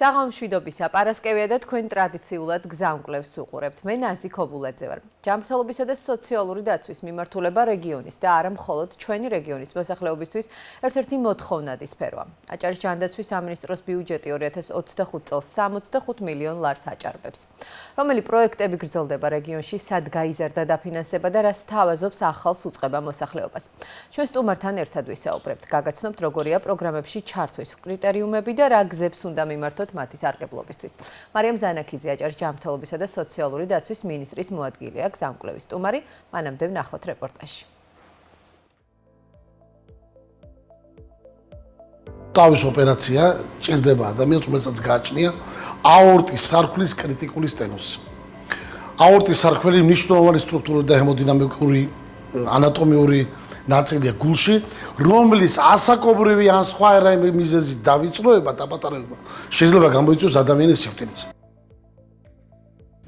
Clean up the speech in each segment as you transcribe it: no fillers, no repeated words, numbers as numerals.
საღამშვიდობისა პარასკევია და თქვენ ტრადიციულად გზამკვლევს უყურებთ. მე ნაზი ქობულაძე ვარ. ჯანმრთელობისა და სოციალური დაცვის მიმართულება რეგიონის და არა მხოლოდ ჩვენი რეგიონის მოსახლეობისთვის ერთ-ერთი მოთხოვნადი სფეროა. აჭარის ჯანდაცვის სამინისტროს ბიუჯეტი 2025 წელს 65 მილიონ ლარს აჭარბებს. რომელი პროექტები გრძელდება რეგიონში, სად გაიზარდა დაფინანსება და რა სთავაზობს ახალს უწყება მოსახლეობას. ჩვენ სტუმართან ერთად ვისაუბრებთ. გაგაცნობთ როგორია პროგრამებში ჩართვის კრიტერიუმები და რა გზებს უნდა მიმართოთ მათი სარგებლობისთვის. მარიამ ზანაქიძე აჭარის ჯანმრთელობისა და სოციალური დაცვის მინისტრის მოადგილეა, გზამკვლევის სტუმარი, მანამდე ვნახოთ რეპორტაჟი. თავის ოპერაცია ჭირდება ადამიანს, რომელსაც გააჩნია აორტის სარქლის კრიტიკული სტენოზი. აორტის სარქველი მნიშვნელოვანი სტრუქტურული და ჰემოდინამიკური ანატომიური ნაწილია გულში, რომლის ასაკობრივი ან სხვა ერაიმე მიზეზით დავიწროება და პატარება შეიძლება გამოიწვიოს ადამიანის სიკვდილიც.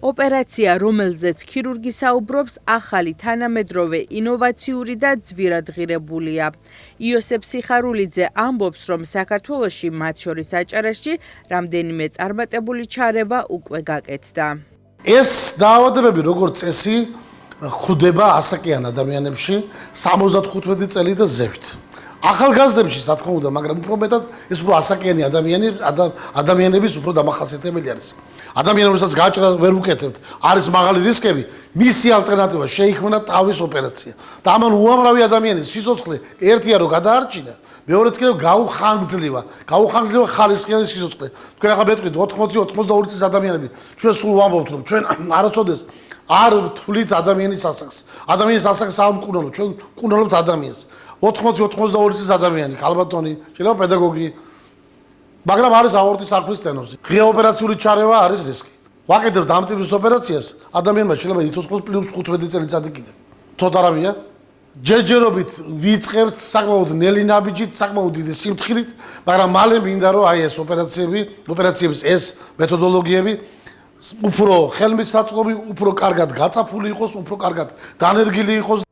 ოპერაცია, რომელზეც ქირურგი საუბრობს, ახალი, თანამედროვე, ინოვაციური და ძვირადღირებულია. იოსებ სიხარულიძე ამბობს, რომ საქართველოში, მათ შორის აჭარაში, რამდენიმე წარმატებული ჩარევა უკვე გაკეთდა. ეს დაავადებები, როგორც წესი, ხვდება ასაკიან ადამიანებში 75 წელი და ზევით. ახალგაზრდებში, რა თქმა უნდა, მაგრამ უფრო მეტად ეს უფრო ასაკიანი ადამიანების უფრო დამახასიათებელი არის. ადამიანებს, რომელსაც გააჭრა ვერ უკეთებთ, არის მაღალი რისკები, მისი ალტერნატივა შეიქმნა თავის ოპერაცია. და ამან უამრავი ადამიანის სიცოცხლე ერთია რომ გადაარჩინა, მეორეც კიდევ გაუხანგძლива ხალისხიანი სიცოცხლე. თქვენ ახლა მეტყვით 80-82 წლის ადამიანები, ჩვენ სულ ვამბობთ, რომ ჩვენ არასოდეს არ ვთვლით ადამიანის ასაკს. ადამიანის ასაკს არ ვკურნალობთ, ჩვენ ვკურნალობთ ადამიანს. 80-82 წლის ადამიანი, ქალბატონი, შეიძლება პედაგოგი, მაგრამ არის აორტის სარქლის სტენოზი. ღია ოპერაციული ჩარევა არის რისკი. ვაკეთებთ ამ ტიპის ოპერაციას, ადამიანმა შეიძლება იცოცხლოს პლუს 15 წელიწადი კიდევ. ცოტა რამეა. ჯერჯერობით ვიწყებთ საკმაოდ ნელი ნაბიჯით, საკმაოდ დიდი სიმთხილით, მაგრამ მალე მინდა რომ აი ეს ოპერაციების ეს მეთოდოლოგიები უფრო ხელმისაწვდომი, უფრო კარგად გაწაფული იყოს, უფრო კარგად დანერგილი იყოს.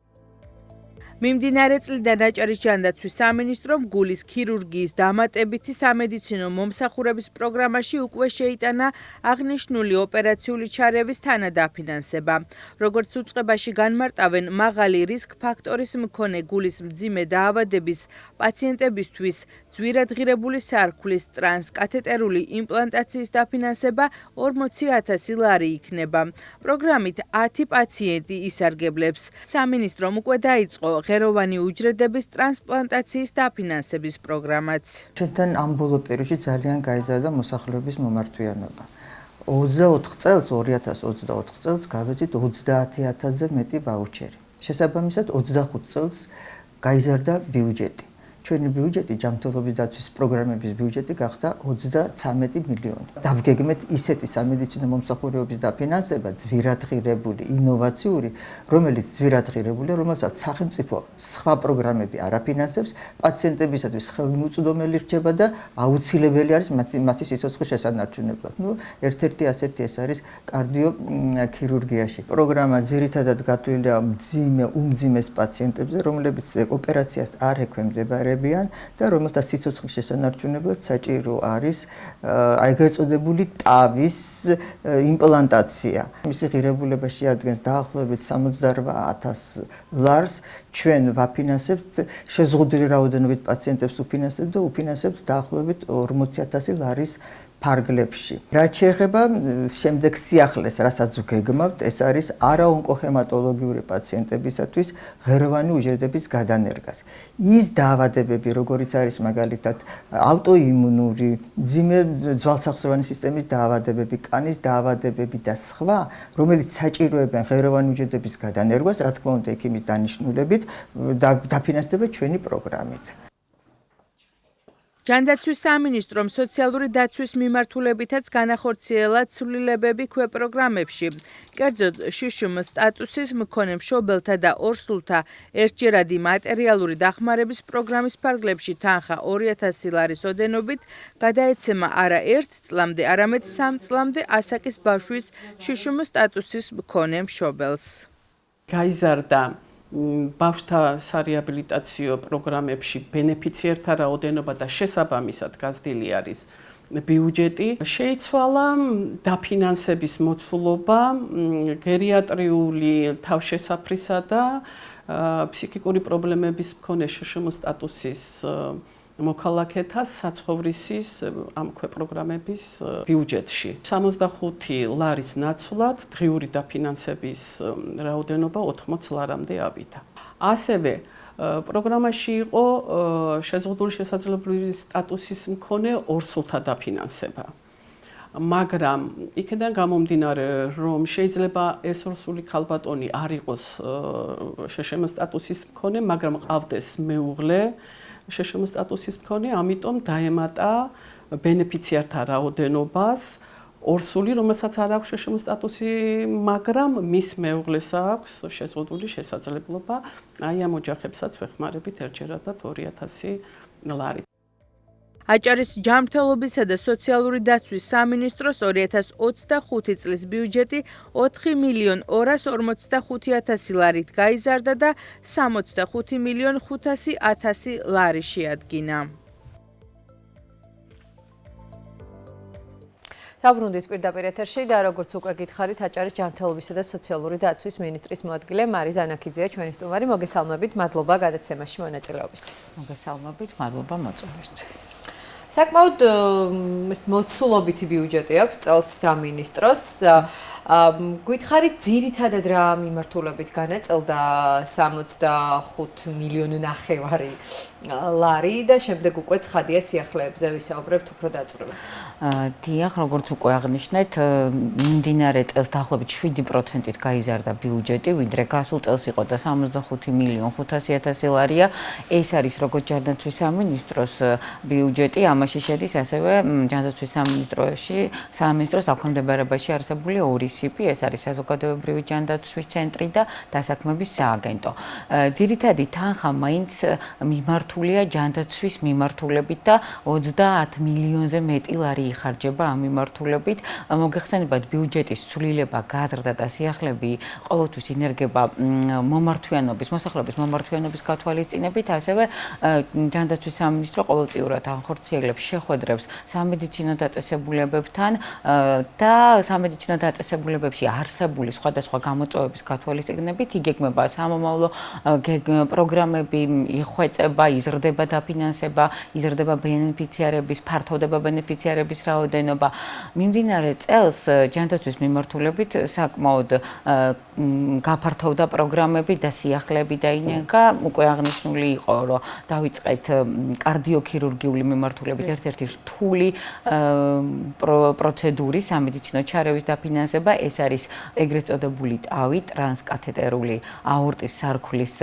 მიმდინარე წლიდან აჭარის ჯანდაცვის სამინისტრომ გულის ქირურგიის დამატებითი სამედიცინო მომსახურების პროგრამაში უკვე შეიტანა აღნიშნული ოპერაციული ჩარევის თანადაფინანსება. როგორც უწყებაში განმარტავენ, მაღალი რისკ ფაქტორის მქონე გულის მძიმე დაავადების პაციენტებისთვის ძვირადღირებული სარქლის ტრანსკათეტერული იმპლანტაციის დაფინანსება 40,000 ლარი იქნება. პროგრამით 10 პაციენტი ისარგებლებს. სამინისტრომ უკვე დაიწყო ღეროვანი უჯრედების ტრანსპლანტაციის დაფინანსების პროგრამაც. ჩვენთან ამ ბოლო პერიოდში ძალიან გაიზარდა მოსახლეობის მომართვიანობა. 24 წელს, 2024 წელს გავეცით 30,000-ზე მეტი ვაუჩერი. შესაბამისად 25 წელს გაიზარდა ბიუჯეტი. ჩვენი ბიუჯეტი, ჯანმრთელობის დაცვის პროგრამების ბიუჯეტი გახდა 33 მილიონი. დავგეგმეთ ისეთი სამედიცინო მომსახურებების დაფინანსება, ძვირადღირებული, ინოვაციური, რომელიც ძვირადღირებულია, რომელსაც სახელმწიფო სხვა პროგრამები არ აფინანსებს, პაციენტებისათვის ხელმიუწვდომელი რჩება და აუცილებელი არის მათი სიცოცხლის შესანარჩუნებლად. ერთ-ერთი ასეთი ეს არის კარდიოქირურგიაში. პროგრამა ძირითადად გათვლილია უმძიმეს პაციენტებზე, რომლებიც ოპერაციას არ ექვემდებარებიან და რომელთა სიცოცხლის შესანარჩუნებლად საჭირო არის ეგრეთ წოდებული ტავის იმპლანტაცია. მისი ღირებულება შეადგენს დაახლოებით 68,000 ლარს. ჩვენ ვაფინანსებთ შეზღუდული რაოდენობით პაციენტებს ვფინანსებთ და ვფინანსებთ დაახლოებით 40,000 ლარის ფარგლებში. რაც შეეხება შემდეგ სიახლეს, რასაც ვგეგმავთ, ეს არის არაონკოჰემატოლოგიური პაციენტებისათვის ღეროვანი უჯრედების გადანერგას. ის დაავადებები, როგორიც არის მაგალითად ავტოიმუნური, მძიმე ძვალსახსროვანი სისტემის დაავადებები, კანის დაავადებები და სხვა, რომელიც საჭიროებენ ღეროვანი უჯრედების გადანერგვას, რა თქმა უნდა, ექიმის დანიშნულებით დაფინანსდება ჩვენი პროგრამით. ჯანდაცვის სამინისტრომ სოციალური დაცვის მიმართულებითაც განახორციელა ცვლილებები ქვეპროგრამებში. კერძოდ, შშმ სტატუსის მქონე მშობელთა და ორსულთა ერთჯერადი მატერიალური დახმარების პროგრამის ფარგლებში თანხა 2,000 ლარის ოდენობით გადაეცემა არა 1 წლამდე, არამედ 3 წლამდე ასაკის ბავშვის შშმ სტატუსის მქონე მშობელს. გაიზარდა ბავშვთა სარეაბილიტაციო პროგრამებში ბენეფიციერთა რაოდენობა და შესაბამისად გაზრდილი არის ბიუჯეტი შეიცვალა დაფინანსების მოცულობა გერიატრიული თავშესაფრისა და ფსიქიკური პრობლემების მქონე შშმ სტატუსის მოქალაქეთა საცხოვრისის ამ პროგრამების ბიუჯეტში 65 ლარის ნაცვლად დღიური დაფინანსების რაოდენობა 80 ლარამდე ავიდა. ასევე პროგრამაში იყო შეზღუდული შესაძლებლობის სტატუსის მქონე ორსულთა დაფინანსება. მაგრამ იქიდან გამომდინარე, რომ შეიძლება ეს ორსული ქალბატონი არ იყოს შშმ სტატუსის მქონე, მაგრამ ყავდეს მეუღლე შშმ სტატუსის მქონე, ამიტომ დაემატა ბენეფიციართა რაოდენობას ორსული, რომელსაც არ აქვს შშმ სტატუსი, მაგრამ მის მეუღლეს აქვს შეზღუდული შესაძლებლობა, აი ამ ოჯახებსაც ვეხმარებით ერთჯერადად 2000 ლარი. აჭარის ჯანმრთელობისა და სოციალური დაცვის სამინისტროს 2025 წლის ბიუჯეტი 4.245.000 ლარით გაიზარდა და 65.500.000 ლარი შეადგინა. დაბრუნდით პირდაპირ ეთერში და როგორც უკვე გითხარით, აჭარის ჯანმრთელობისა და სოციალური დაცვის მინისტრის მოადგილე მარი ზანაქიძეა ჩვენი სტუმარი. მოგესალმებით, მადლობა გადაცემაში მონაწილეობისთვის. მოგესალმებით, მადლობა მოწვევისთვის. საკმაოდ მოცულობითი ბიუჯეტი აქვს წელს სამინისტროს. გითხარით, ძირითადად რა მიმართულებით განაწილდა 65 მილიონი ნახევარი ლარი და შემდეგ უკვე ცხადია სიახლეებზე ვისაუბრებთ უფრო დაწვრილებით. დიახ, როგორც უკვე აღნიშნეთ, მიმდინარე წელს დაახლოებით 7%-ით გაიზარდა ბიუჯეტი, ვიდრე გასულ წელს იყო და 65.500.000 ლარია. ეს არის როგორც ჯანდაცვის სამინისტროს ბიუჯეტი, ამაში შედის ასევე ჯანდაცვის სამინისტროს დაქვემდებარებაში არსებული ორი სიპი, ეს არის საზოგადოებრივი ჯანდაცვის ცენტრი და დასაქმების სააგენტო. ძირითადი თანხა მაინც მიმართულია ჯანდაცვის მიმართულებით და 30 მილიონზე მეტი ლარი იხარჯება ამ მიმართულებით. მოგეხსენებათ, ბიუჯეტის ცვლილება, გაზრდა და სიახლეები ყოველთვის ინერგება მოსახლეობის მომართვიანობის გათვალისწინებით, ასევე ჯანდაცვის სამინისტრო ყოველწლიურად ახორციელებს შეხვედრებს სამედიცინო დაწესებულებებთან და სამედიცინო დაწესებულებებში არსებული სხვადასხვა გამოწვევების გათვალისწინებით იგეგმება სამომავლო პროგრამები, იხვეწება, იზრდება დაფინანსება, იზრდება ბენეფიციარების, ფართოვდება ბენეფიციარების რაოდენობა. მიმდინარე წელს ჯანდაცვის მიმართულებით საკმაოდ გაფართოვდა პროგრამები და სიახლეები დაინერგა. უკვე აღნიშნული იყო, რომ დავიწყეთ კარდიოქირურგიული მიმართულებით ერთ-ერთი რთული პროცედური სამედიცინო ჩარევის დაფინანსება. ეს არის ეგრეთ წოდებული ტავი, ტრანსკათეტერული აორტის სარქლის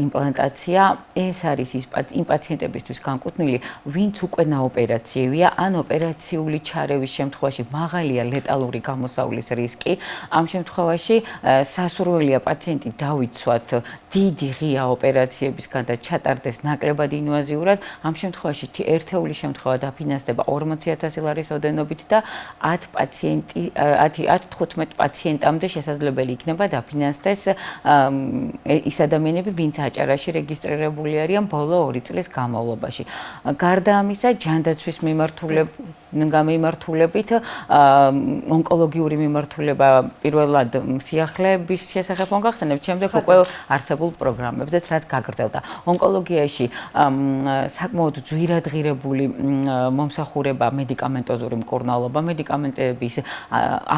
იმპლანტაცია. ეს არის იმ პაციენტებისთვის განკუთვნილი, ვინც უკვე ნაოპერაციევია, ან ოპერაციული ჩარევის შემთხვევაში მაღალია ლეტალური გამოსავლის რისკი. ამ შემთხვევაში სასურველია პაციენტი დავიცვათ დიდი ღია ოპერაციებისგან და ჩატარდეს ნაკლებად ინვაზიურად. ამ შემთხვევაში ერთეული შემთხვევა დაფინანსდება 40.000 ლარის ოდენობით და 15 პაციენტამდე შესაძლებელი იქნება დაფინანსდეს ის ადამიანები, ვინც აჭარაში რეგისტრირებული არიან ბოლო 2 წლის განმავლობაში. გარდა ამისა, ჯანდაცვის მიმართულებით ონკოლოგიური მიმართულება პირველად სიახლეების შესახებ მოგახსენებთ, შემდეგ უკვე არსებულ პროგრამებზეც, რაც გაგრძელდა. ონკოლოგიაში საკმაოდ ძვირადღირებული მომსახურება, მედიკამენტოზური მკურნალობა,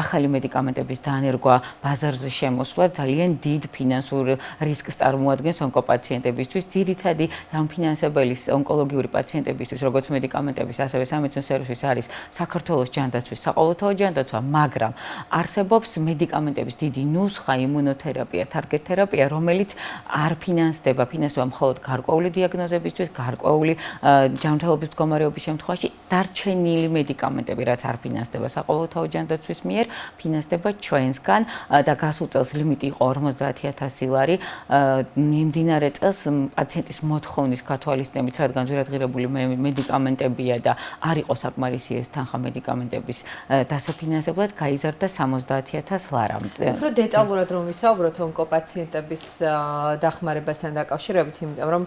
ახალი მედიკამენტების დანერგვა, ბაზარზე შემოსვლა ძალიან დიდ ფინანსურ რისკს წარმოადგენს ონკოპაციენტებისთვის. ძირითადი დამფინანსებელი ონკოლოგიური პაციენტებისთვის, როგორც მედიკამენტების, ასევე სამედიცინო სერვისის არის საქართველოს ჯანდაცვის საყოველთაო ჯანდაცვა, მაგრამ არსებობს მედიკამენტების დიდი ნუსხა, იმუნოთერაპია, თარგეტ თერაპია, რომელიც არ ფინანსდება მხოლოდ გარკვეული დიაგნოზებისთვის, გარკვეული ჯანმრთელობის მდგომარეობის შემთხვევაში. დარჩენილი მედიკამენტები, რაც არ ფინანსდება საყოველთაო ჯანდაცვის მიერ, ფინანსდება ჩვენსგან და გასულ წელს ლიმიტი იყო 50.000 ლარი. მიმდინარე წელს პაციენტის მოთხოვნის გათვალისწინებით, რადგან ძვირადღირებული მედიკამენტებია და არ იყო საკმარისი ოპერაციების თანხა მედიკამენტების დასაფინანსებლად გაიზარდა 70,000 ლარამდე. უფრო დეტალურად რომ ვისაუბროთ ონკოპაციენტების დახმარებასთან დაკავშირებით, იმიტომ რომ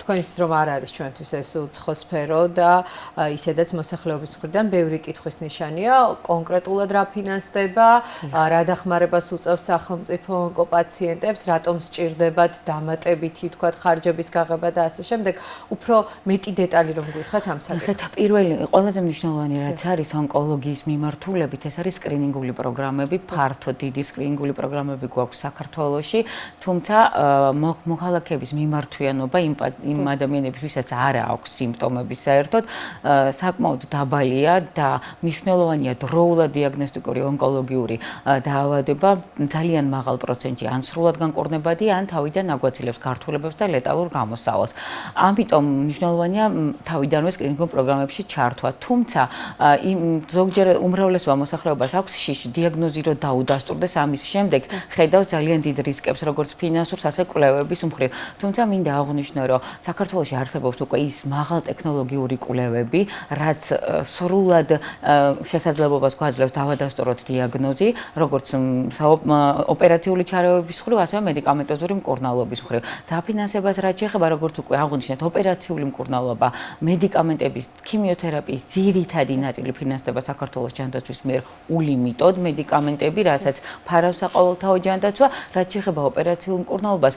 თქვენ იცით რომ არ არის ჩვენთვის ეს უცხო სფერო და ისედაც მოსახლეობის მხრიდან ბევრი კითხვის ნიშანია, კონკრეტულად რა ფინანსდება, რა დახმარებას უწევს სახელმწიფო ონკოპაციენტებს, რატომ სჭირდებათ დამატებითი თქვათ ხარჯების გაღება და ასე შემდეგ. უფრო მეტი დეტალი რომ გითხრათ ამ საკითხს. პირველი ყველაზე მნიშვნელოვანი რაც არის ონკოლოგიის მიმართულებით, ეს არის სკრინინგული პროგრამები, ფართო დიდი სკრინინგული პროგრამები გვაქვს საქართველოში, თუმცა მოქალაქეების მიმართვიანობა იმ ადამიანების, ვისაც არ აქვს სიმპტომები საერთოდ, საკმაოდ დაბალია და მნიშვნელოვანია დროულად დიაგნოსტიკური ონკოლოგიური დაავადება ძალიან მაღალ პროცენტში ან სრულად განკურნებადი, ან თავიდან აგვაწილებს გართულებებს და ლეტალურ გამოსავალს. ამიტომ მნიშვნელოვანია თავიდანვე სკრინინგულ პროგრამებში ჩართვა. თუმცა ზოგჯერ უმრავლესობა მოსახლეობას აქვს შიში დიაგნოზი რო დაუდასტურდეს, ამის შემდეგ ხედავს ძალიან დიდ რისკებს, როგორც ფინანსურს, ასე კვლევების მხრივ. თუმცა მინდა აღვნიშნო, რომ საქართველოში არსებობს უკვე ის მაღალტექნოლოგიური კვლევები, რაც სრულად შესაძლებლობას გვაძლევს დავადასტუროთ დიაგნოზი, როგორც ოპერაციული ჩარეულობის მხრივ, ასევე მედიკამენტოზური მკურნალობის მხრივ. დაფინანსებას რაც შეეხება, როგორც უკვე აღვნიშნეთ, ოპერაციული მკურნალობა, მედიკამენტების, ქიმიოთერაპიის ძირითადი ნაწილი ფინანსდება საქართველოს ჯანდაცვის მიერ ულიმიტოდ, მედიკამენტები, რასაც ფარავს საყოველთაო ჯანდაცვა, რაც შეეხება ოპერაციულ მკურნალობას,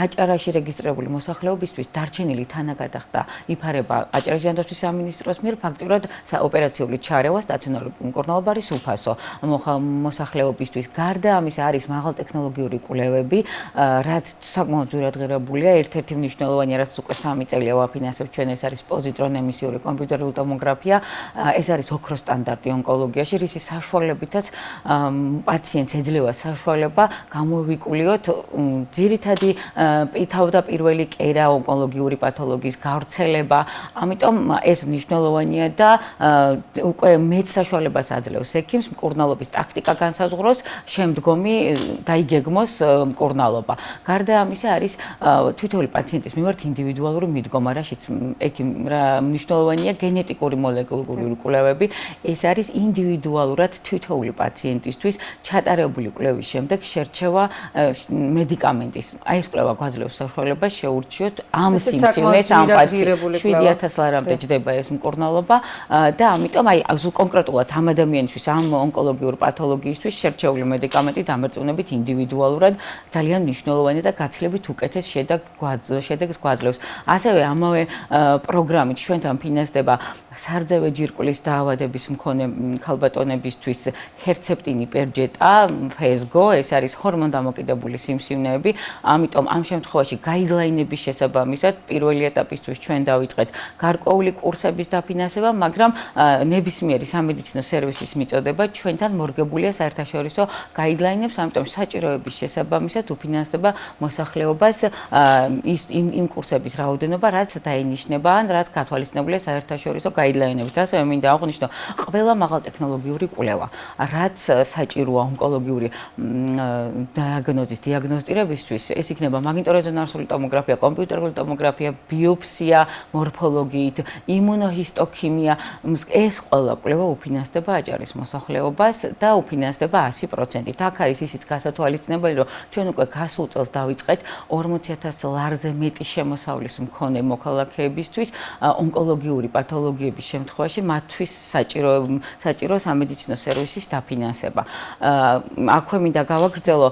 აჭარაში რეგისტრირებული მოსახლეობისთვის დარჩენილი თანაგადახდა იფარება აჭარის ჯანდაცვის სამინისტროს მიერ, ფაქტიურად ოპერაციული ჩარევა სტაციონარული მკურნალობა არის უფასო მოსახლეობისთვის. გარდა ამისა არის მაღალტექნოლოგიური კვლევები, რაც საკმაოდ ძვირადღირებულია, ერთ-ერთი მნიშვნელოვანი, რაც უკვე 3 წელია ვაფინანსებთ ჩვენ, ეს არის პოზიტრონ ემისიური კომპიუტერული ტომოგრაფია, ეს არის ოქროს სტანდარტი ონკოლოგიაში, რისი საშუალებითაც პაციენტს ეძლევა საშუალება გამოვიკულიოთ ძირითადი თავდაპირველი კერა ონკოლოგიური პათოლოგიის გავრცელება. ამიტომ ეს მნიშვნელოვანია და უკვე მეც საშუალებას აძლევს ექიმს მკურნალობის ტაქტიკა განსაზღვროს, შემდგომი დაიგეგმოს მკურნალობა. გარდა ამისა არის თითოეული პაციენტის მიმართ ინდივიდუალური მიდგომა, რაშიც მნიშვნელოვანია გენეტიკური მოლეკულური კვლევები. ეს არის ინდივიდუალურად თითოეული პაციენტისთვის ჩატარებული კვლევის შემდეგ შერჩევა მედიკამენტის. აი ეს კვლევა გვაძლევს საშუალებას შეურჩიოთ ამ სიმსივნეს ამ პაციენტს 7,000 ლარამდე ჯდება ეს მკურნალობა და ამიტომ აი კონკრეტულად ამ ადამიანისთვის ამ ონკოლოგიურ პათოლოგიისთვის შერჩეული მედიკამენტი დამერწმუნებით ინდივიდუალურად ძალიან მნიშვნელოვანია და გაცილებით უკეთეს შედეგს გვაძლევს. ასევე ამავე პროგრამით ჩვენთან ფინანსდება სარძევე ჯირკვლის დაავადების მქონე ქალბატონებისთვის ჰერცეპტინი პერჯეტა, ფესგო, ეს არის ჰორმონდამოკიდებული სიმსივნეები. ამიტომ ამ შემთხვევაში გაიდლაინების შესაბამისად პირველი ეტაპისთვის ჩვენ დავიწყეთ გარკვეული კურსების დაფინანსება, მაგრამ ნებისმიერი სამედიცინო სერვისის მიწოდება ჩვენთან მორგებულია საერთაშორისო გაიდლაინებს, ამიტომ საჭიროების შესაბამისად უფინანსდება მოსახლეობას იმ კურსების რაოდენობა, რაც დაინიშნება ან რაც გათვალისწინებულია საერთაშორისო გაიდლაინებით. ასევე მინდა აღვნიშნო, ყველა მაღალტექნოლოგიური კვლევა, რაც საჭიროა ონკოლოგიური დიაგნოზის დიაგნოსტირებისთვის, ეს იქნება მაგნიტორეზონანსული ტომოგრაფია, კომპიუტერული ტომოგრაფია, ბიოპსია, მორფოლოგიით, იმუნოჰისტოქიმია, ეს ყველა კვლევა უფინანსდება აჭარის მოსახლეობას და უფინანსდება 100%. აქ არის ისიც გასათვალისწინებელი, რომ ჩვენ უკვე გასულ წელს დავიწყეთ 40,000 ლარზე მეტი შემოსავლის მქონე მოქალაქეებისთვის ონკოლოგიური პათოლოგიების შემთხვევაში მათთვის საჭირო სამედიცინო სერვისის დაფინანსება. აქვე მინდა გავაგრძელო,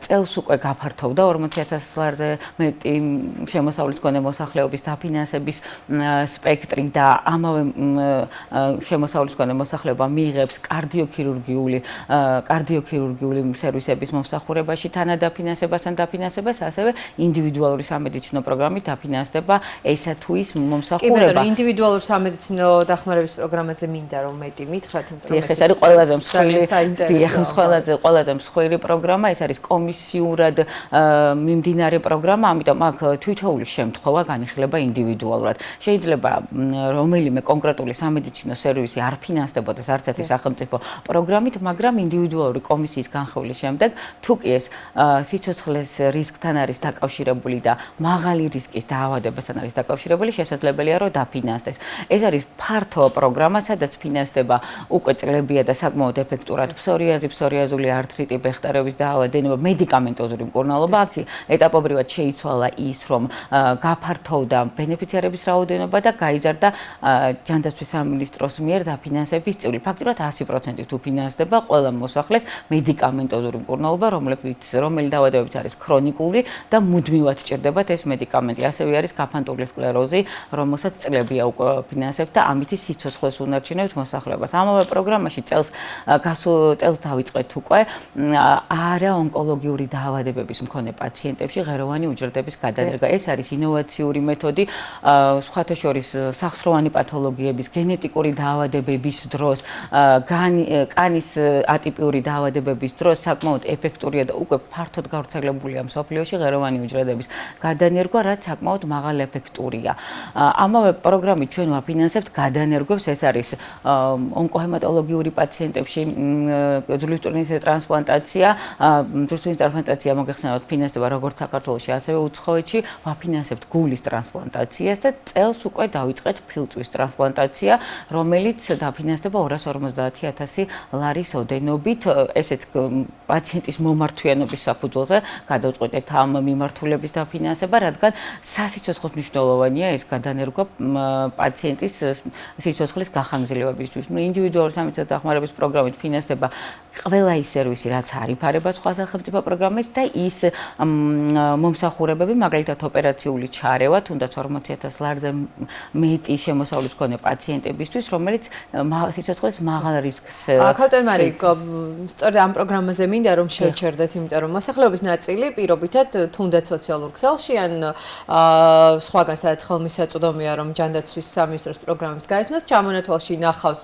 წელს უკვე გაფართოვდა 40,000 ლარზე მეტი შემოსავლის მქონე მოსახლეობის დაფინანსების სპექტრი და ამავე შემოსავლის მქონე მოსახლეობა მიიღებს კარდიოქირურგიული სერვისების მომსახურებაში თანადაფინანსებას ან დაფინანსებას, ასევე ინდივიდუალური სამედიცინო პროგრამით დაფინანსდება ესა თუ ის მომსახურება. ინდივიდუალურ სამედიცინო დახმარების პროგრამაზე მინდა რომ მეტი მითხრათ, იმიტომ რომ ეს არის ყველაზე მსხვილი პროგრამა, ეს არის კომისიურად მიმდინარე პროგრამა, ამიტომ აქ თითოეული შემთხვევა განიხილება ინდივიდუალურად. შეიძლება რომელიმე კონკრეტული სამედიცინო სერვისი არ ფინანსდებოდეს არც ერთი სახელმწიფო პროგრამით, მაგრამ ინდივიდუალური კომისიის განხილვის შემდეგ, თუ კი ეს სიცოცხლის რისკთან არის დაკავშირებული და მაღალი რისკის დაავადებასთან არის დაკავშირებული, შესაძლებელია რომ დაფინანსდეს. ეს არის ფართო პროგრამა, სადაც ფინანსდება უკვე წლებია და საკმაოდ ეფექტურად ფსორიაზული ართრიტი, ბეხტარების დაავადება, მედიკამენტოზური მკურნალობა. აქ ეტაპობრივად შეიცვალა ის, რომ გაფართოვდა ბენეფიციარების რაოდენობა და გაიზარდა ჯანდაცვის სამინისტროს მიერ დაფინანსების წილი. ფაქტობრივად 100% თუ ფინანსდება ყველა მოსახლეს მედიკამენტოზური მკურნალობა, რომელი დაავადებებიც არის ქრონიკული და მუდმივად ჭირდებათ ეს მედიკამენტი. ასევე არის გაფანტული სკლეროზი, რომელსაც წლებია უკვე ფინანსებთ და ამით სიცოცხლეს უნარჩუნებთ მოსახლეობას. ამავე პროგრამაში წელს დავიწყეთ უკვე არაონკოლოგიური დაავადებების მქონე პაციენტებში ღეროვანი უჯრედების გადანერგვა. ეს არის ინოვაციური მეთოდი, სხვათა შორის სახსროვანი პათოლოგიების, გენეტიკური დაავადებების დროს, კანის ატიპიური დაავადებების დროს საკმაოდ ეფექტურია და უკვე ფართოდ გავრცელებულია მსოფლიოში ღეროვანი უჯრედების გადანერგვა, რაც საკმაოდ მაღალ ეფექტურია. ამავე პროგრამით ჩვენ ვაფინანსებთ გადანერგვებს, ეს არის ონკოჰემატოლოგიური პაციენტებში ძვლის ტვინის ტრანსპლანტაცია, მოგეხსენებათ ფინანსდება როგორც საქართველოში, ასევე უცხოეთში, ვაფინანსებთ გულის ტრანსპლანტაციას და წელს უკვე დავიწყეთ ფილტვის ტრანსპლანტაცია, რომელიც დაფინანსდება 250,000 ლარის ოდენობით, ესეც პაციენტის მომართვიანობის საფუძველზე გადავწყვეტეთ ამ მიმართულების დაფინანსება, რადგან სასიცოცხლოდ მნიშვნელოვანია ეს გადანერგვა პაციენტის სიცოცხლის გახანგრძლივებისთვის. ინდივიდუალური სამედიცინო დახმარების პროგრამით ფინანსდება ყველა ის სერვისი, რაც არ იფარება სხვა სახელმწიფო პროგრამებს და ის მომსახურებები, მაგალითად ოპერაციული ჩარევა, თუნდაც 40,000 ლარზე მეტი შემოსავლის მქონე პაციენტებისთვის, რომელიც სიცოცხლის მაღალ რისკს. ქალბატონ მარი, სწორედ ამ პროგრამაზე მინდა რომ შევჩერდეთ, იმიტომ რომ მოსახლეობის ნაწილი პირობითად თუნდაც სოციალურ ქსელში ან სხვაგან სადაც ხელმისაწვდომია რომ ჯანდაცვის სამინისტროს პროგრამის გაისმას, ჩამონათვალში ნახავს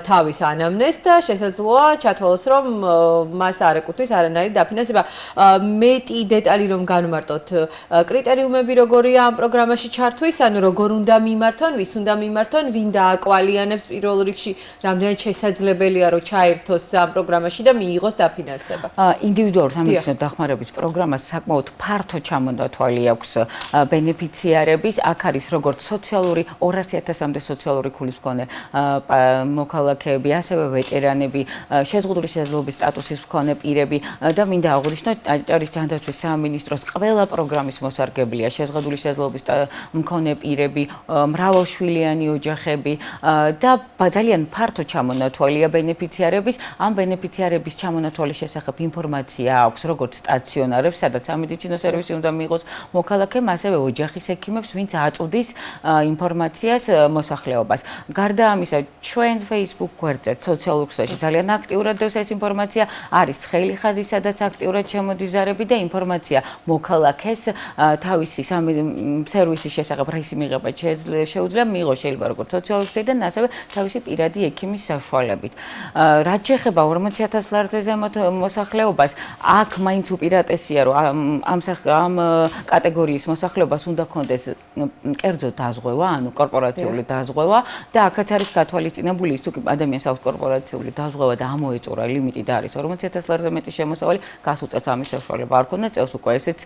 თავის ანამნეზს და შესაძლოა ჩათვალოს რომ მას არ ეკუთვნის არანაირი დაფინანსება. მეტი დეტალი რომ განვმარტოთ, კრიტერიუმები როგორია ამ პროგრამაში ჩართვის, ანუ როგორ უნდა მიმართონ, ვის უნდა მიმართონ, ვინ დააკვალიანებს პირველ რიგში, რამდენად შესაძლებელია რომ ჩაერთოს ამ პროგრამაში და მიიღოს დაფინანსება. ინდივიდუალური სამედიცინო დახმარების პროგრამას საკმაოდ ფართო ჩამონათვალი აქვს ბენეფიციარების. აქ არის როგორც სოციალური 200,000-მდე სოციალური ქულის მქონე მოქალაქეები, ასევე ვეტერანები, შეზღუდული შესაძლებლობის სტატუსის მქონე პირები და მინდა აღვნიშნო, აჭარის ჯანდაცვის სამინისტროს ყველა პროგრამის მოსარგებლია შეზღუდული შესაძლებლობის მქონე პირები, მრავალშვილიანი ოჯახები და ძალიან ფართო ჩამონათვალია ბენეფიციარების. ამ ბენეფიციარების ჩამონათვალის შესახებ ინფორმაცია აქვს როგორც სტაციონარებს, სადაც სამედიცინო სერვისი უნდა მიიღოს მოქალაქემ, ასევე ოჯახის ექიმებს, ვინც აწვდის ინფორმაციას მოსახლეობას. გარდა ამისა, ჩვენ Facebook გვერდზე, სოციალურ ქსელში ძალიან აქტიურად დევს ეს ინფორმაცია, არის ცხელი ხაზი, სადაც აქტიურად შემოდის ზარები და ინფორმაცია მოქალაქეს თავისი სერვისის შესახებ რაისი მიღება შეუძლია მიიღოს შეიძლება როგორც სოციალურ ქსელიდან, ასევე თავისი პირადი ექიმის საშუალებით. რაც შეეხება 40,000 ლარზე ზემოთ მოსახლეობას, აქ მაინც უპირატესია, რომ ამ კატეგორიის მოსახლეობას უნდა ქონდეს კერძო დაზღვევა, ანუ კორპორაციული დაზღვევა და აქაც არის გათვალისწინებული ის თუ ადამიანს აქვს კორპორაციული დაზღვევა და ამოეწურა ლიმიტი და არის 40,000 ლარზე მეტი შემოსავალი, გასულ წელს ამის საშუალება არ ქონდა, წელს უკვე ესეც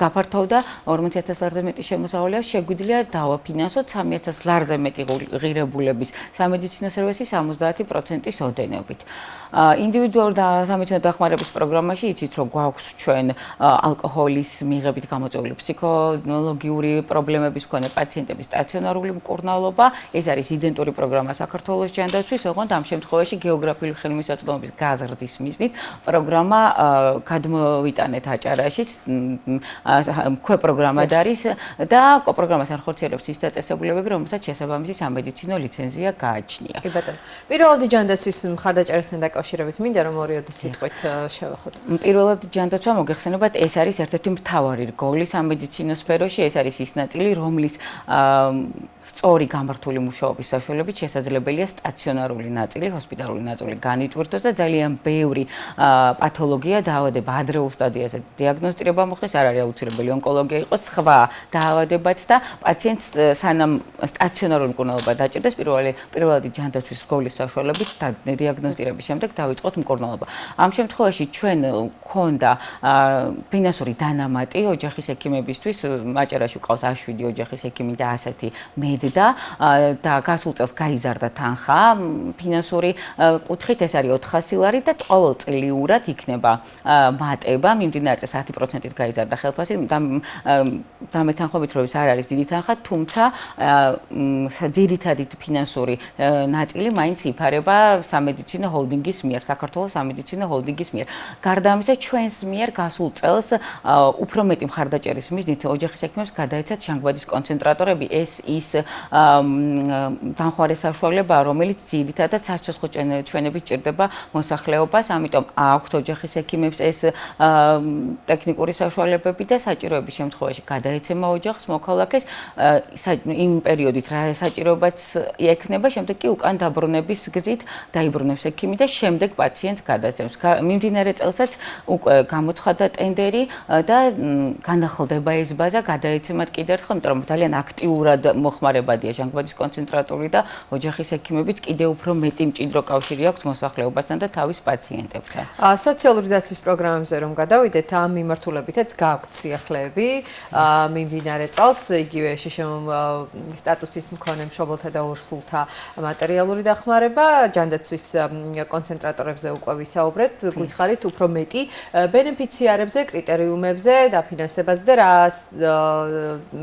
გაფართოვდა 40,000 ლარზე მეტი შემოსავალი, შეგვიძლია დავაფინანსოთ 3,000 ლარზე მეტი ღირებულების სამედიცინო სერვისი 70%-ის ოდენობით. ინდივიდუალურ და სამედიცინო დახმარების პროგრამაში იცით რომ გვაქვს ჩვენ ალკოჰოლის მიღებით გამოწვეული ფსიქოლოგიური პრობლემების მქონე პაციენტების სტაციონარული მკურნალობა, ეს არის იდენტური პროგრამა საქართველოს ჯანდაცვის, ოღონდ ამ შემთხვევაში გეოგრაფიული ხელმისაწვდომობის გაზრდის მიზნით პროგრამა გადმოვიტანეთ აჭარაში, ქვეპროგრამად არის და პროგრამას არ ხორციელებს ის დაწესებულებები, რომელსაც შესაბამისი სამედიცინო ლიცენზია გააჩნია. კი ბატონო. პირველადი ჯანდაცვის მხარდაჭერასთან დაკავშირებით მინდა რომ ორიოდი სიტყვით შევეხოთ. პირველად ჯანდაცვა მოგეხსენებათ, ეს არის ერთ-ერთი მთავარი რგოლი სამედიცინო სფეროში, ეს არის ის ნაწილი, რომლის სწორი გამართული მუშაობის საშუალებით შესაძლებელია სტაციონარული ნაწილი, ჰოსპიტალური ნაწილი განიტვირთოს და ძალიან ბევრი პათოლოგია, დაავადება ადრეულ სტადიაზე დიაგნოსტირება მოხდეს, არ არის აუცილებელი ონკოლოგია იყოს, სხვა დაავადებაც და პაციენტს სანამ სტაციონარული მკურნალობა დაჭირდეს, პირველადი ჯანდაცვის რგოლის საშუალებით დიაგნოსტირების შემდეგ დავიწყოთ მკურნალობა. ამ შემთხვევაში ჩვენ გვქონდა ფინანსური დანამატი ოჯახის ექიმებისთვის, აჭარაში გვყავს 7 ძირითადი ოჯახის ექიმი და ასეთი მედდა და გასულ წელს გაიზარდა თანხა ფინანსური კუთხით ეს არის 400 ლარი და ყოველწლიურად იქნება მატება მიმდინარე წელს 10%-ით გაიზარდა ხელფასი დამეთანხმებით რომ ეს არ არის დიდი თანხა თუმცა ძირითადი ფინანსური ნაწილი მაინც იფარება სამედიცინო ჰოლდინგის მიერ საქართველოს სამედიცინო ჰოლდინგის მიერ გარდა ამისა ჩვენს მიერ გასულ წელს უფრო მეტი მხარდაჭერის მიზნით ოჯახის ექიმებს გადაეცათ შანგბადის კონცენტრატორები ეს ის დამხმარე საშუალება რომელიც ძირითადად სასიცოცხლო ჩვენებით ჭირდება მოსახლეობას ამიტომ აქვთ ოჯახის ექიმებს ეს ტექნიკური საშუალებები და საჭიროების შემთხვევაში გადაეცემა ოჯახს მოქალაქეს იმ პერიოდით რა საჭიროებაც ექნება შემდეგ კი უკან დაბრუნების გზით დაიბრუნებს ექიმი და შემდეგ პაციენტს გადასცემს მიმდინარე წელსაც უკვე გამოცხადდა ტენდერი და განახლდება ეს ბაზა გადაეცემათ კიდევ ერთხელ იმიტომ რომ ძალიან აქტიურად მოხმარებადია შანგბადის კონცენტრატორი და ოჯახის ექიმებიც კიდევ უფრო მეტი მჭიდრო კავშირი აქვს მოსახლეობასთან და თავის პაციენტებთან სოციალური დაცვის პროგრამებზე რომ გადავიდეთ ამ მიმართულებითაც გააქვთ სიახლეები მიმდინარე წელს იგივე სტატუსის მქონე მშობელთა და ორსულთა მატერიალური დახმარება ჯანდაცვის კონცენტრატორებზე უკვე ვისაუბრეთ გვითხარით უფრო მეტი ბენეფიციარებზე კრიტერიუმებზე დაფინანსებაზე და რა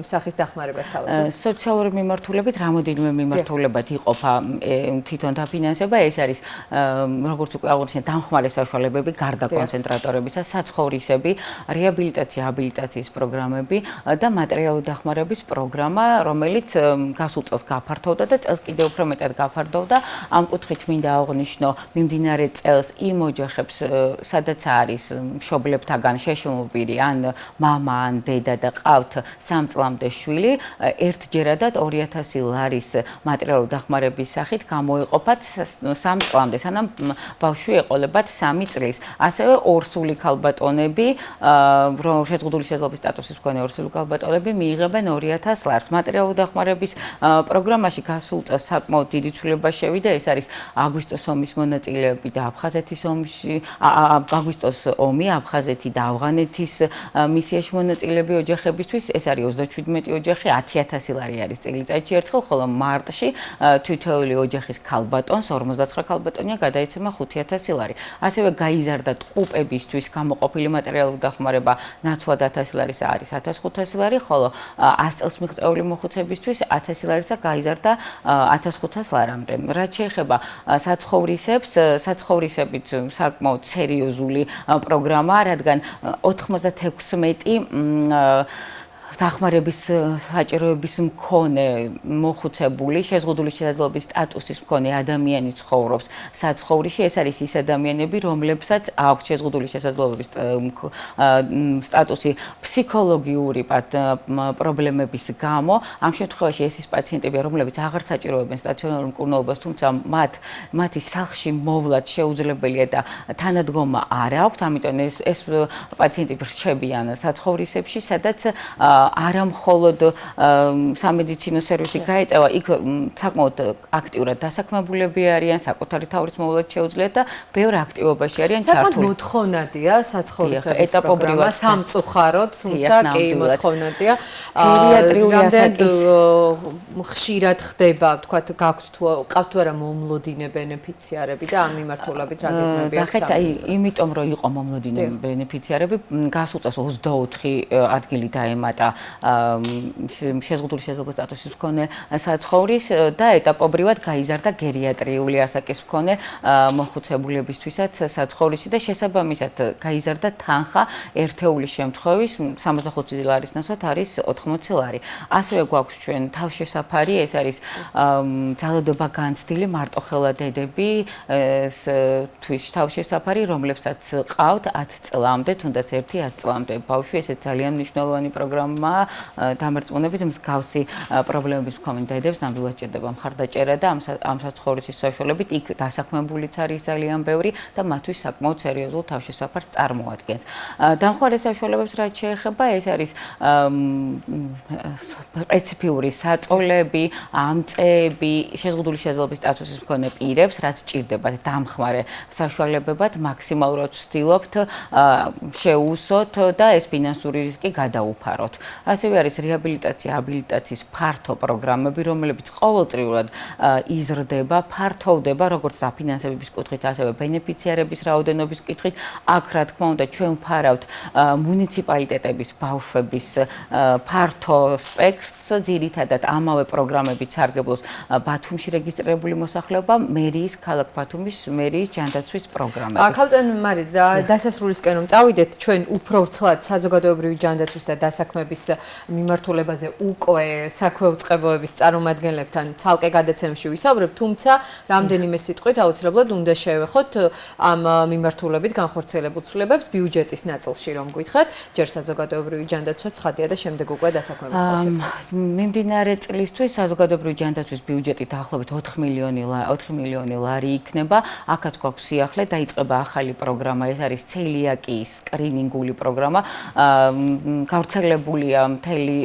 სახის დახმარებას თავაზობთ სოციალური მიმართულებით რამოდენიმე მიმართულებად იყოფა თვითონ დაფინანსება ეს არის როგორც უკვე აღნიშნეთ დამხმარე საშუალებები გარდა კონცენტრატორებისა საცხოვრისები რეაბილიტაცია აბილიტაციის პროგრამები და მატერიალური დახმარების პროგრამა რომელიც გასულ წელს გაფართოვდა და წელს კიდევ უფრო მეტად გაფართოვდა ამ კუთხით მინდა აღვნიშნო მიმდინარე წელს იმ ოჯახებს სადაც არის მშობლებთაგან შეშმობილი ან მამა ან დედა და ყავთ 3 წლამდე შვილი ერთჯერადად 2000 ლარის მატერიალური დახმარების სახით გამოიყოფათ 3 წლამდე სანამ ბავშვი ეყოლებათ 3 წლის ასევე ორსული ქალბატონები შეზღუდული შეძლობის სტატუსის მქონე ორსული ქალბატონები მიიღებენ 2000 ლარს მატერიალური დახმარების პროგრამაში გასულ წელს საკმაოდ დიდი ცვლილება შევიდა ეს არის აგვისტოს ომის მონაწილეები და აფხაზეთის ომში აგვისტოს ომი აფხაზეთი და ავღანეთის მისიაში მონაწილეები ოჯახებისთვის ეს არის 37 ოჯახი 10000 ლარი არის წელიწადში ერთხელ ხოლო მარტში თითოეული ოჯახის ქალბატონს 59 ქალბატონია გადაეცემა 5000 ლარი ასევე გაიზარდა ტყუპებისთვის გამოყოფილი მატერიალური დახმარება ნაცვლად 1000 ლარის არის 1500 ლარი ხოლო 100 წელს მიღწეული მოხუცებისთვის 1000 ლარისა გაიზარდა 1500 ლარამდე რაც შეეხება საცხოვრისებს საცხოვრისებით საკმაოდ სერიოზული პროგრამაა რადგან 96 დახმარების საჭიროების მქონე მოხუცებული შეზღუდული შესაძლებლობის სტატუსის მქონე ადამიანი ცხოვრობს საცხოვრისში ეს არის ის ადამიანები რომლებსაც აქვს შეზღუდული შესაძლებლობის სტატუსი ფსიქოლოგიური პრობლემების გამო ამ შემთხვევაში ეს ის პაციენტები რომლებიც აღარ საჭიროებენ სტაციონარულ მკურნალობას თუმცა მათი სახლში მოვლად შეუძლებელია და თანადგომა არ აქვთ ამიტომ ეს პაციენტები რჩებიან საცხოვრისებში სადაც არა მხოლოდ სამედიცინო სერვისი გაეწევა, იქ საკმაოდ აქტიურად დასაქმებულები არიან, საკუთარი თავის მოვლად შეუძლიათ და ბევრ აქტივობაში არიან ჩართული. საკმაოდ მოთხოვნადია საცხოვრისების პროგრამა, სამწუხაროდ, თუმცა კი მოთხოვნადია. რამდენად ხშირად ხდება, თქვათ, გაქვთ თუ ყავთ თუ არა მომლოდინე ბენეფიციარები და ამ მიმართულებით რა გეკნები აქვს? იმიტომ რომ იყო მომლოდინე ბენეფიციარები, გასულ წელს 24 ადგილი დაემატა შეზღუდული შესაძლებლობის სტატუსის მქონე საცხოვრის და ეტაპობრივად გაიზარდა გერიატრიული ასაკის მქონე მოხუცებულებისთვისაც საცხოვრისი და შესაბამისად გაიზარდა თანხა ერთეულის შემთხვევის 65 ლარის ნაცვლად არის 80 ლარი. ასევე გვაქვს ჩვენ თავშესაფარი, ეს არის ძალადობა განცდილი მარტოხელა დედები თვის თავშესაფარი, რომლებსაც ყავთ 10 წლამდე, თუნდაც 1-10 წლამდე ბავშვი, ესეც ძალიან მნიშვნელოვანი პროგრამაა. დამარწმუნებით მსგავსი პრობლემების მქონე დედებს ნამდვილად ჭირდება მხარდაჭერა და ამ საცხოვრისის საშუალებით იქ დასაქმებულიც არის ძალიან ბევრი და მათთვის საკმაოდ სერიოზულ თავშესაფარს წარმოადგენს. დამხმარე საშუალებებს რაც შეეხება, ეს არის სპეციფიური საწოლები, ამწეები, შეზღუდული შესაძლებლობის სტატუსის მქონე პირებს, რაც ჭირდებათ დამხმარე საშუალებებად, მაქსიმალურად ვცდილობთ შეუსოთ და ეს ფინანსური რისკი გადაუფაროთ. ასევე არის რეაბილიტაცია, აბილიტაციის ფართო პროგრამები, რომლებიც ყოველწლიურად იზრდება, ფართოვდება, როგორც დაფინანსების კუთხით, ასევე ბენეფიციარების რაოდენობის კუთხით. აქ, რა თქმა უნდა, ჩვენ ვფარავთ მუნიციპალიტეტების ბავშვების ფართო სპექტრს, ძირითადად ამავე პროგრამებით სარგებლობს ბათუმში რეგისტრირებული მოსახლეობა, მერიის, ქალაქ ბათუმის მერიის ჯანდაცვის პროგრამები. ქალწენ მარი, დასასრულისკენ რომ წავიდეთ, ჩვენ უფრო ვრცლად საზოგადოებრივი ჯანდაცვის და დასაქმების მიმართულებაზე უკვე საქმე უწყებოების წარმომადგენლებთან ცალკე გადაცემებში ვისაუბრებთ, თუმცა რამდენიმე სიტყვით აუცილებლად უნდა შევეხოთ ამ მიმართულებით განხორციელებულ ცვლილებებს ბიუჯეტის ნაწილში რომ გითხრათ, ჯერ საზოგადოებრივი ჯანდაცვა ცხადია და შემდეგ უკვე დასაქმების ხელშეწყობა. მიმდინარე წლისთვის საზოგადოებრივი ჯანდაცვის ბიუჯეტი დაახლოებით 4 მილიონი ლარი იქნება. აქაც გვაქვს სიახლე, დაიწყება ახალი პროგრამა, ეს არის ცელიაკიის სკრინინგული პროგრამა. გავრცელებულია მთელი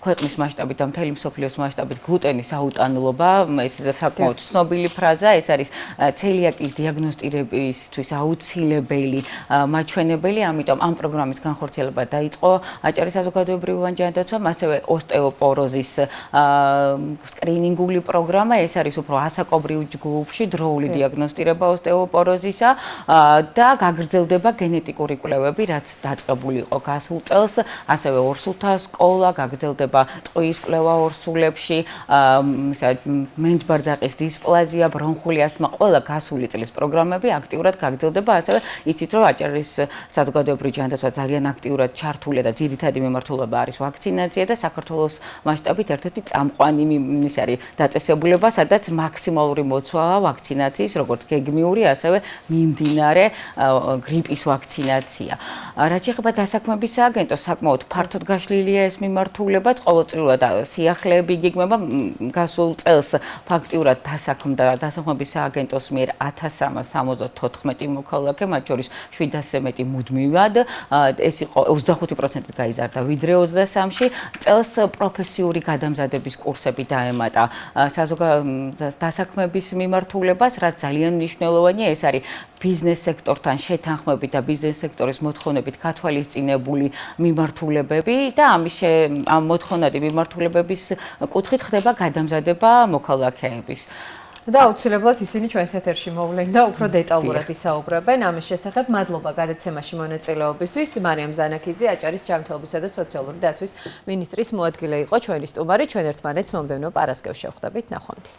ქვეყნის მასშტაბით და მთელი მსოფლიოს მასშტაბით გლუტენის აუტანლობა, ეს საკმაოდ ცნობილი ფრაზა, ეს არის ცელიაკიის დიაგნოსტირებისთვის აუცილებელი მაჩვენებელი, ამიტომ ამ პროგრამის განხორციელება დაიწყო აჭარის საზოგადოებრივი ჯანდაცვამ, ასევე ოსტეოპოროზის სკრინინგული პროგრამა, ეს არის უფრო ასაკობრივ ჯგუფში დროული დიაგნოსტირება ოსტეოპოროზისა და გაგრძელდება გენეტიკური კვლევები, რაც დაწყებული იყო გასულ წელს, ასევე ორსულთა სკოლა, გაგრძელდება ტყუის კვლევა ორსულებში, მენჯბარძაყის დისპლაზია, ბრონხული ასთმა, ყველა გასული წლის პროგრამები აქტიურად გაგრძელდება, ასევე იცით რომ აჭარის საზოგადოებრივი ჯანდაცვა ძალიან აქტიურად ჩართულია და ძირითადი მიმართულება არის ვაქცინაცია და საქართველოს მასშტაბით ერთ-ერთი წამყვანი ის არის დაწესებულება, სადაც მაქსიმალური მოცვალა ვაქცინაციის, როგორც გეგმიური, ასევე მიმდინარე გრიპის ვაქცინაცია. რაც შეეხება დასაქმების სააგენტოს, საკმაოდ ფართოდ გაშლილია ეს მიმართულება, ყოველწლიურად სიახლეები იგეგმება. გასულ წელს ფაქტიურად დასაქმდა დასაქმების სააგენტოს მიერ 1374 მოქალაქე, მათ შორის 700-ზე მეტი მუდმივად, ეს იყო 25% გაიზარდა ვიდრე 23-ში. წელს პროფესიული გადამზადების კურსები დაემატა დასაქმების მიმართულებას, რაც ძალიან მნიშვნელოვანია, ეს არის ბიზნეს სექტორთან შეთანხმებით და ბიზნეს სექტორის მოთხოვნებით გათვალისწინებული მიმართულებები და ამ მოთხოვნადი მიმართულებების კუთხით ხდება გადამზადება მოქალაქეების. და აუცილებლად ისინი ჩვენს ეთერში მოვლენ და უფრო დეტალურად ისაუბრებენ ამის შესახებ. მადლობა გადაცემაში მონაწილეობისთვის. მარიამ ზანაქიძე, აჭარის ჯანმრთელობისა და სოციალური დაცვის მინისტრის მოადგილე იყო ჩვენი სტუმარი. ჩვენ ერთმანეთს მომდევნო პარასკევს შევხვდებით. ნახვამდის.